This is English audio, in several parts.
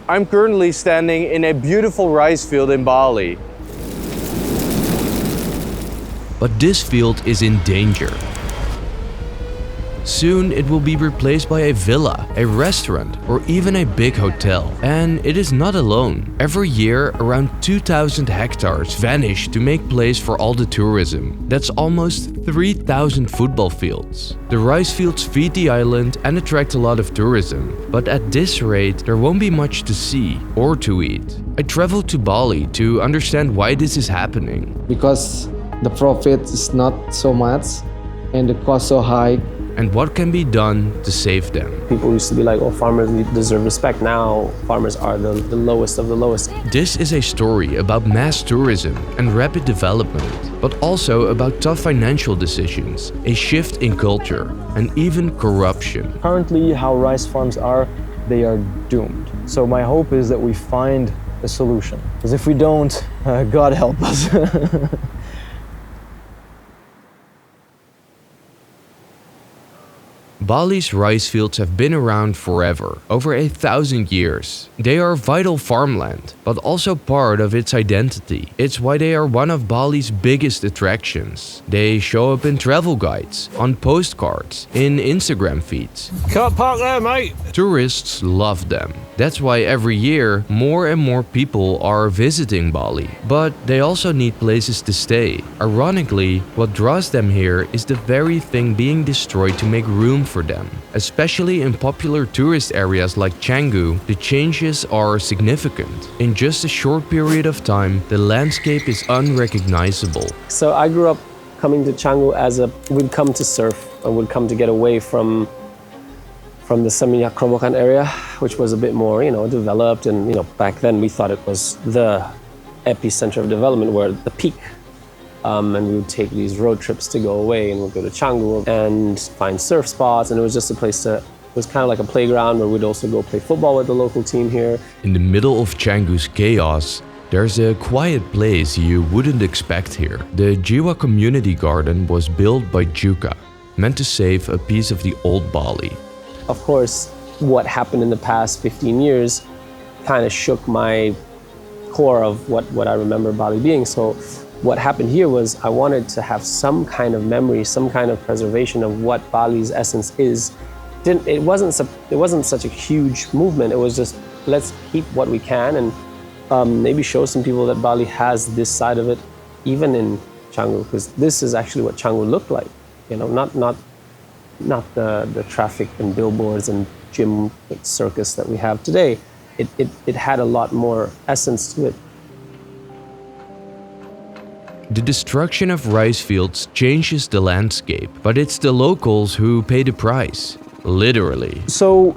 I'm currently standing in a beautiful rice field in Bali. But this field is in danger. Soon it will be replaced by a villa, a restaurant, or even a big hotel. And it is not alone. Every year, around 2,000 hectares vanish to make place for all the tourism. That's almost 3,000 football fields. The rice fields feed the island and attract a lot of tourism. But at this rate, there won't be much to see or to eat. I traveled to Bali to understand why this is happening. Because the profit is not so much and the cost so high. And what can be done to save them. People used to be like, oh, farmers deserve respect. Now, farmers are the lowest of the lowest. This is a story about mass tourism and rapid development, but also about tough financial decisions, a shift in culture, and even corruption. Currently, how rice farms are, they are doomed. So my hope is that we find a solution. Because if we don't, God help us. Bali's rice fields have been around forever, over 1,000 years. They are vital farmland, but also part of its identity. It's why they are one of Bali's biggest attractions. They show up in travel guides, on postcards, in Instagram feeds. Can't park there, mate. Tourists love them. That's why every year, more and more people are visiting Bali. But they also need places to stay. Ironically, what draws them here is the very thing being destroyed to make room for them. Especially in popular tourist areas like Canggu, the changes are significant. In just a short period of time, the landscape is unrecognizable. So I grew up coming to Canggu we'd come to surf and would come to get away from the Seminyak Kromokan area, which was a bit more, developed. And, back then we thought it was the epicenter of development, where the peak. And we would take these road trips to go away, and we'd go to Canggu and find surf spots. And it was just a place it was kind of like a playground where we'd also go play football with the local team here. In the middle of Canggu's chaos, there's a quiet place you wouldn't expect here. The Jiwa Community Garden was built by Juka, meant to save a piece of the old Bali. Of course, what happened in the past 15 years kind of shook my core of what I remember Bali being. So what happened here was I wanted to have some kind of memory, some kind of preservation of what Bali's essence is. It wasn't such a huge movement. It was just, let's keep what we can and maybe show some people that Bali has this side of it, even in Canggu, because this is actually what Canggu looked like. Not the traffic and billboards and gym circus that we have today. It had a lot more essence to it. The destruction of rice fields changes the landscape, but it's the locals who pay the price, literally. So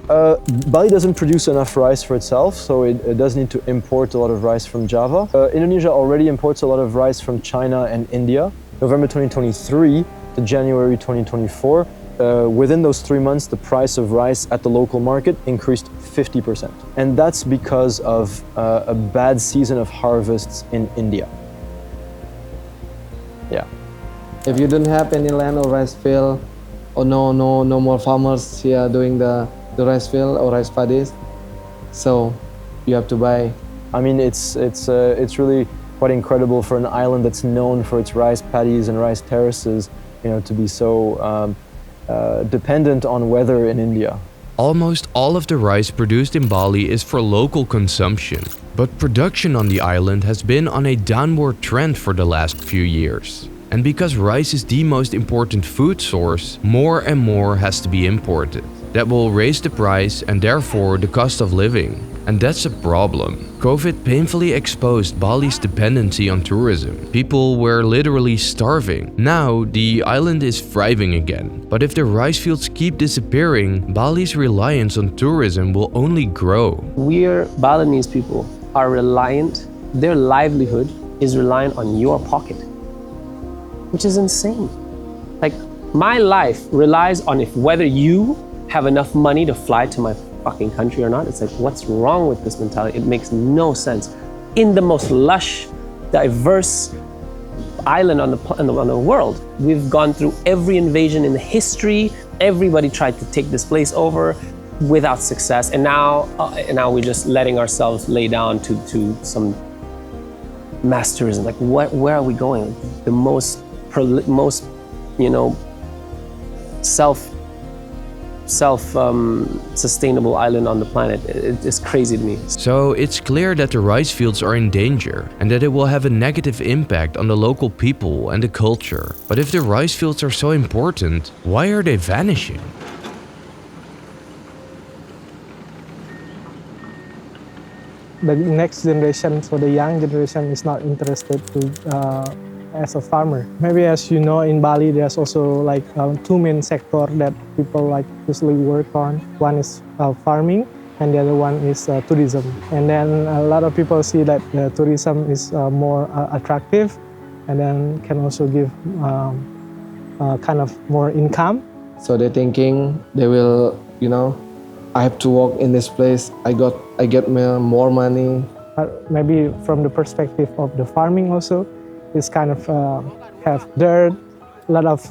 Bali doesn't produce enough rice for itself, so it does need to import a lot of rice from Java. Indonesia already imports a lot of rice from China and India. November 2023 to January 2024, within those 3 months, the price of rice at the local market increased 50%. And that's because of a bad season of harvests in India. Yeah. If you don't have any land or rice field, or no more farmers here doing the rice field or rice paddies, so you have to buy. I mean, it's really quite incredible for an island that's known for its rice paddies and rice terraces, to be so dependent on weather in India. Almost all of the rice produced in Bali is for local consumption, but production on the island has been on a downward trend for the last few years. And because rice is the most important food source, more and more has to be imported. That will raise the price and therefore the cost of living. And that's a problem. COVID painfully exposed Bali's dependency on tourism. People were literally starving. Now, the island is thriving again. But if the rice fields keep disappearing, Bali's reliance on tourism will only grow. Balinese people are reliant, their livelihood is reliant on your pocket, which is insane. Like, my life relies on whether you have enough money to fly to my fucking country or not. It's like, what's wrong with this mentality? It makes no sense. In the most lush, diverse island on the world, we've gone through every invasion in history. Everybody tried to take this place over. without success. And now we're just letting ourselves lay down to some mass tourism. Like where are we going? The most self-sustainable island on the planet. It's crazy to me. So it's clear that the rice fields are in danger and that it will have a negative impact on the local people and the culture. But if the rice fields are so important, why are they vanishing? The next generation, so the young generation, is not interested to as a farmer. Maybe, as you know, in Bali there's also like two main sectors that people like usually work on. One is farming, and the other one is tourism. And then a lot of people see that tourism is more attractive, and then can also give kind of more income. So they're thinking they will, I have to work in this place. I get more money. Maybe from the perspective of the farming also, it's kind of have dirt, a lot of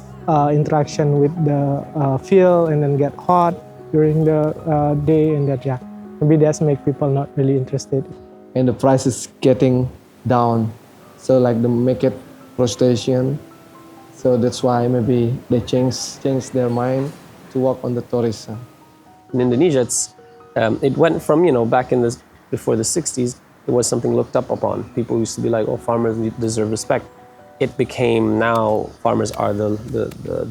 interaction with the field, and then get hot during the day, and that maybe that's make people not really interested. And the price is getting down, so like they make it frustration. So that's why maybe they change their mind to work on the tourism. In Indonesia, it went from back in before the 60s. It was something looked up upon. People used to be like, oh, farmers deserve respect. It became now farmers are the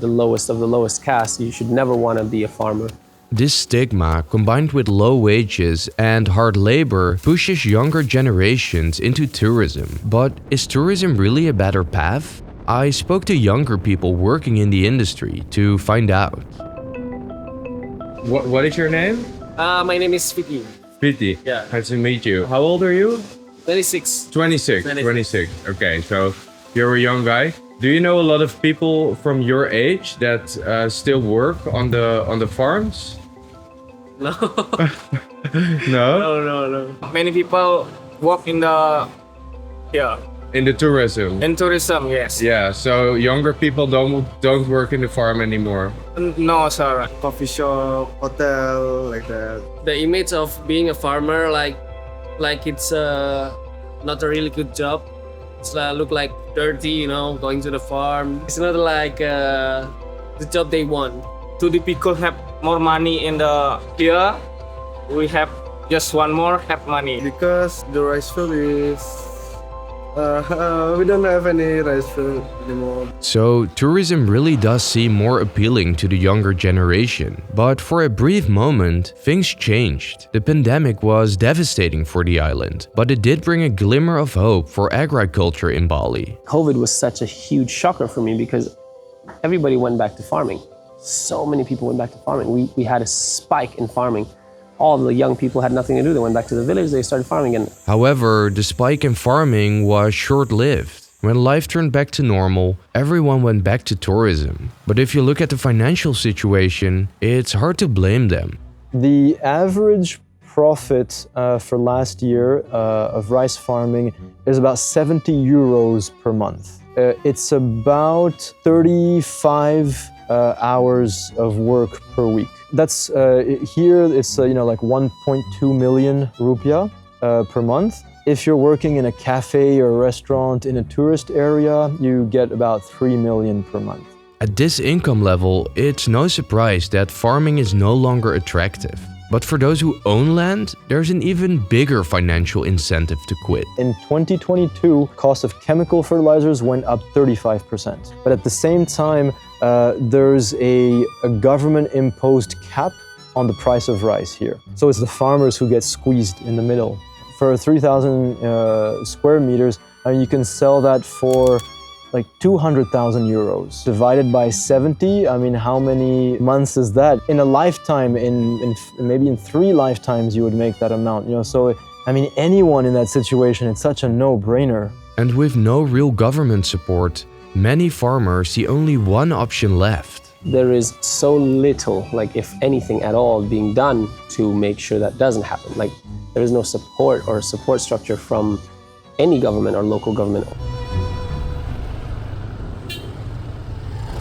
lowest of the lowest caste. You should never want to be a farmer. This stigma, combined with low wages and hard labor, pushes younger generations into tourism. But is tourism really a better path? I spoke to younger people working in the industry to find out. What is your name? My name is Vicky. Piti. Yeah. Nice to meet you. How old are you? 26. 26. Okay, so you're a young guy. Do you know a lot of people from your age that still work on the farms? No. No? No. Many people work in the In the tourism. in tourism. Yes. Yeah, so younger people don't work in the farm anymore. No, sir. Coffee shop, hotel, like that. The image of being a farmer, like it's not a really good job. It's look like dirty, going to the farm. It's not like the job they want. To the people have more money in the here, we have just one more have money. Because the rice field is, we don't have any rice field anymore. So tourism really does seem more appealing to the younger generation. But for a brief moment, things changed. The pandemic was devastating for the island, but it did bring a glimmer of hope for agriculture in Bali. COVID was such a huge shocker for me because everybody went back to farming. So many people went back to farming. We had a spike in farming. All the young people had nothing to do. They went back to the village, they started farming again. However, the spike in farming was short-lived. When life turned back to normal, everyone went back to tourism. But if you look at the financial situation, it's hard to blame them. The average profit for last year of rice farming is about 70 euros per month. It's about 35 hours of work per week. That's here it's like 1.2 million rupiah per month. If you're working in a cafe or a restaurant in a tourist area, you get about 3 million per month. At this income level, it's no surprise that farming is no longer attractive. But for those who own land, there's an even bigger financial incentive to quit. In 2022, cost of chemical fertilizers went up 35%. But at the same time, there's a government-imposed cap on the price of rice here. So it's the farmers who get squeezed in the middle. For 3,000 square meters, you can sell that for like 200,000 euros. Divided by 70, how many months is that? In a lifetime, maybe in 3 lifetimes, you would make that amount. So anyone in that situation, it's such a no-brainer. And with no real government support, many farmers see only one option left. There is so little, like if anything at all, being done to make sure that doesn't happen. Like there is no support or support structure from any government or local government.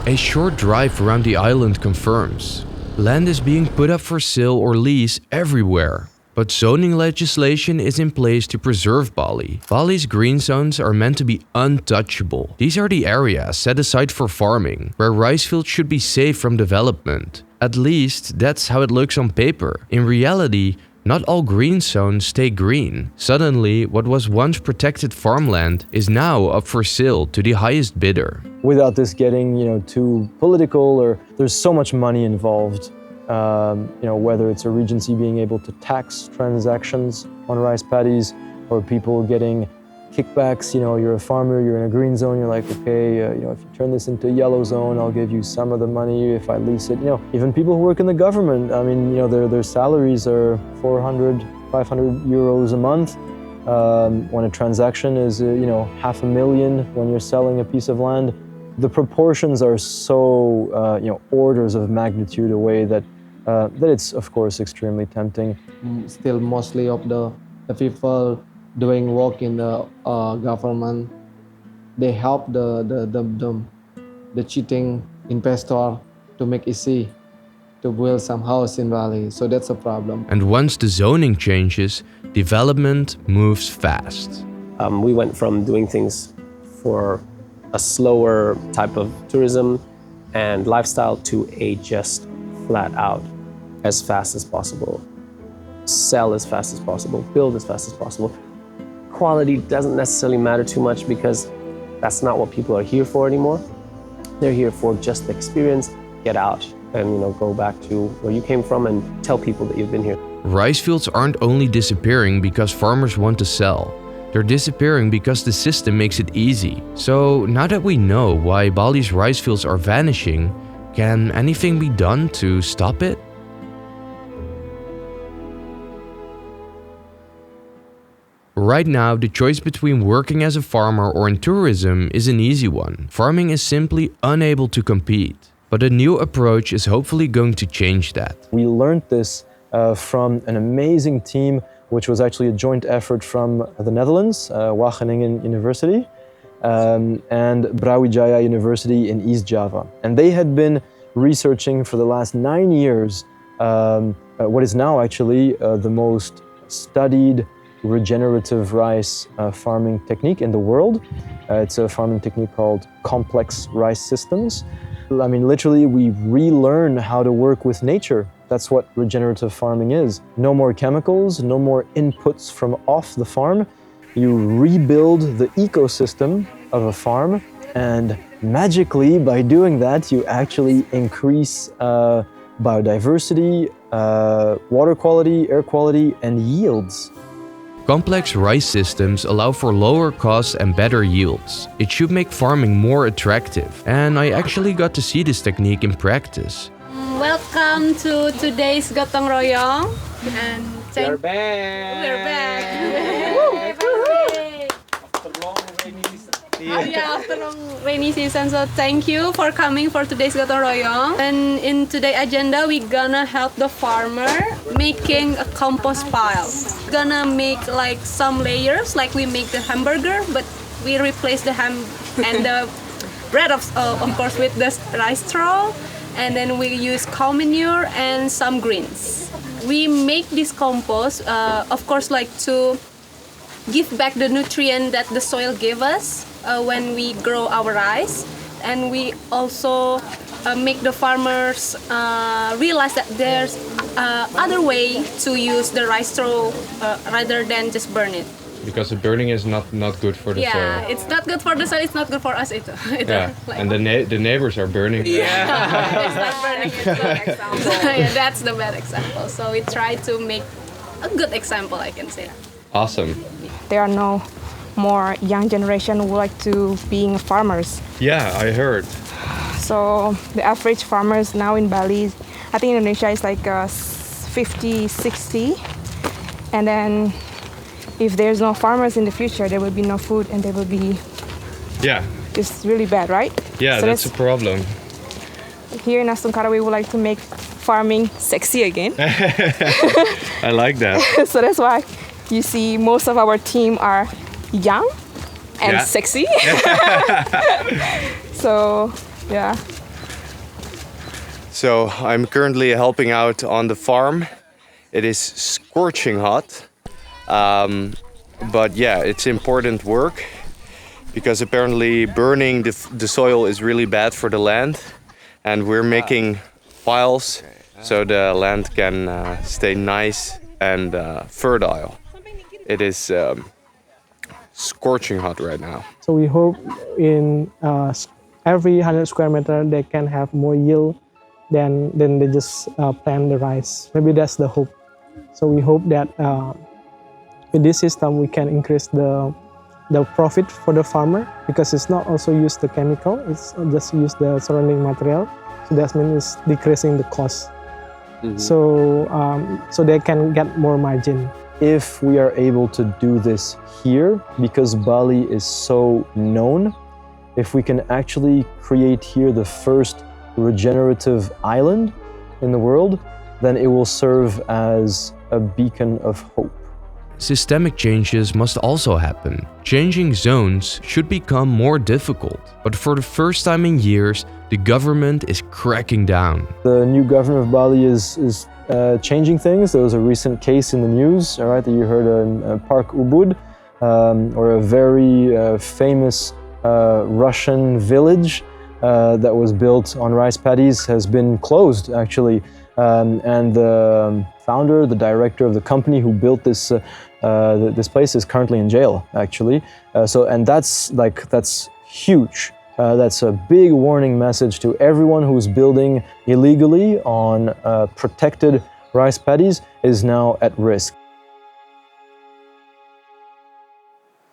A short drive around the island confirms. Land is being put up for sale or lease everywhere. But zoning legislation is in place to preserve Bali. Bali's green zones are meant to be untouchable. These are the areas set aside for farming, where rice fields should be safe from development. At least, that's how it looks on paper. In reality, not all green zones stay green. Suddenly, what was once protected farmland is now up for sale to the highest bidder. Without this getting, too political, or there's so much money involved. Whether it's a regency being able to tax transactions on rice paddies, or people getting kickbacks. You're a farmer, you're in a green zone, you're like, okay, if you turn this into a yellow zone, I'll give you some of the money if I lease it. Even people who work in the government, their salaries are 400, 500 euros a month. When a transaction is, $500,000 when you're selling a piece of land, the proportions are so, orders of magnitude away that it's, of course, extremely tempting. Still, mostly of the people doing work in the government, they help the cheating investor to make easy to build some house in Bali. So that's a problem. And once the zoning changes, development moves fast. We went from doing things for a slower type of tourism and lifestyle to a just flat out as fast as possible, sell as fast as possible, build as fast as possible. Quality doesn't necessarily matter too much because that's not what people are here for anymore. They're here for just the experience, get out and go back to where you came from and tell people that you've been here. Rice fields aren't only disappearing because farmers want to sell. They're disappearing because the system makes it easy. So now that we know why Bali's rice fields are vanishing, can anything be done to stop it? Right now, the choice between working as a farmer or in tourism is an easy one. Farming is simply unable to compete. But a new approach is hopefully going to change that. We learned this from an amazing team, which was actually a joint effort from the Netherlands, Wageningen University, and Brawijaya University in East Java. And they had been researching for the last 9 years what is now actually the most studied regenerative rice farming technique in the world. It's a farming technique called complex rice systems. Literally, we relearn how to work with nature. That's what regenerative farming is. No more chemicals, no more inputs from off the farm. You rebuild the ecosystem of a farm, and magically, by doing that, you actually increase biodiversity, water quality, air quality, and yields. Complex rice systems allow for lower costs and better yields. It should make farming more attractive, and I actually got to see this technique in practice. Welcome to today's Gotong Royong. And We're back. We're back. After long rainy season. So thank you for coming for today's Gotong Royong. And in today's agenda, we're gonna help the farmer making a compost pile. Gonna make like some layers, like we make the hamburger, but we replace the ham and the bread of course with the rice straw. And then we use cow manure and some greens. We make this compost, of course, like to give back the nutrient that the soil gave us when we grow our rice. And we also make the farmers realize that there's other way to use the rice straw rather than just burn it. Because the burning is not good for the soil. Yeah, it's not good for the soil, it's not good for us either. Yeah, like, and the neighbors are burning. yeah, it's not burning, it's a good example. Yeah, that's the bad example. So we try to make a good example, I can say. Awesome. There are no more young generation who like to being farmers. Yeah, I heard. So the average farmers now in Bali, I think Indonesia is like 50, 60. And then if there's no farmers in the future, there will be no food and there will be it's really bad, right? Yeah, so that's a problem. Here in Astungkara, we would like to make farming sexy again. I like that. So that's why you see most of our team are young and sexy. So, yeah. So I'm currently helping out on the farm. It is scorching hot. But yeah, it's important work because apparently burning the soil is really bad for the land. And we're making piles so the land can stay nice and fertile. It is scorching hot right now. So we hope in every 100 square meter they can have more yield than they just plant the rice. Maybe that's the hope. So we hope that with this system we can increase the profit for the farmer, because it's not also use the chemical, it's just use the surrounding material. So that means it's decreasing the cost. So they can get more margin. If we are able to do this here, because Bali is so known, if we can actually create here the first regenerative island in the world, then it will serve as a beacon of hope. Systemic changes must also happen. Changing zones should become more difficult, but for the first time in years, the government is cracking down. The new governor of Bali is changing things. There was a recent case in the news, all right, that you heard in Park Ubud, or a very famous Russian village that was built on rice paddies has been closed, actually. And the founder, the director of the company who built this this place is currently in jail, actually. And that's huge. That's a big warning message to everyone who's building illegally on protected rice paddies is now at risk.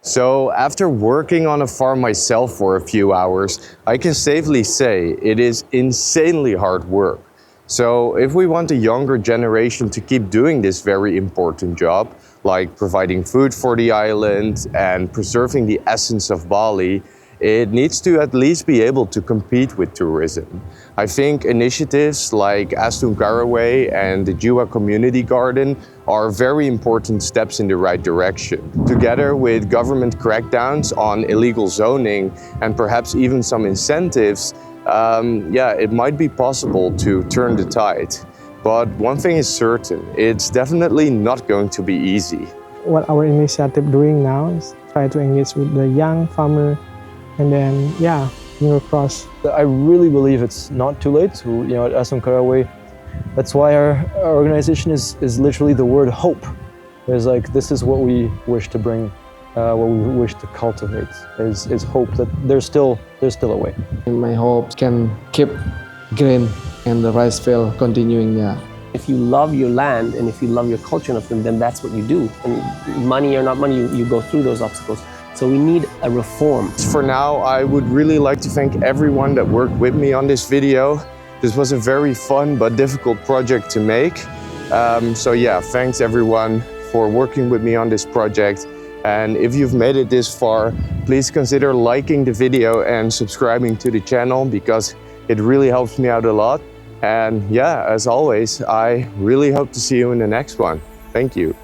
So after working on a farm myself for a few hours, I can safely say it is insanely hard work. So if we want a younger generation to keep doing this very important job, like providing food for the island and preserving the essence of Bali, it needs to at least be able to compete with tourism. I think initiatives like Astun Caraway and the Juka Community Garden are very important steps in the right direction. Together with government crackdowns on illegal zoning and perhaps even some incentives, it might be possible to turn the tide. But one thing is certain, it's definitely not going to be easy. What our initiative doing now is try to engage with the young farmer, and then finger crossed. I really believe it's not too late to, at Astun Caraway. That's why our organization is literally the word hope. There's this is what we wish to bring, what we wish to cultivate is hope that there's still a way. My hope can keep green and the rice field continuing. If you love your land and if you love your culture enough, then that's what you do. And money or not money, you go through those obstacles. So we need a reform. For now, I would really like to thank everyone that worked with me on this video. This was a very fun but difficult project to make. Thanks everyone for working with me on this project. And if you've made it this far, please consider liking the video and subscribing to the channel, because it really helps me out a lot. And as always, I really hope to see you in the next one. Thank you.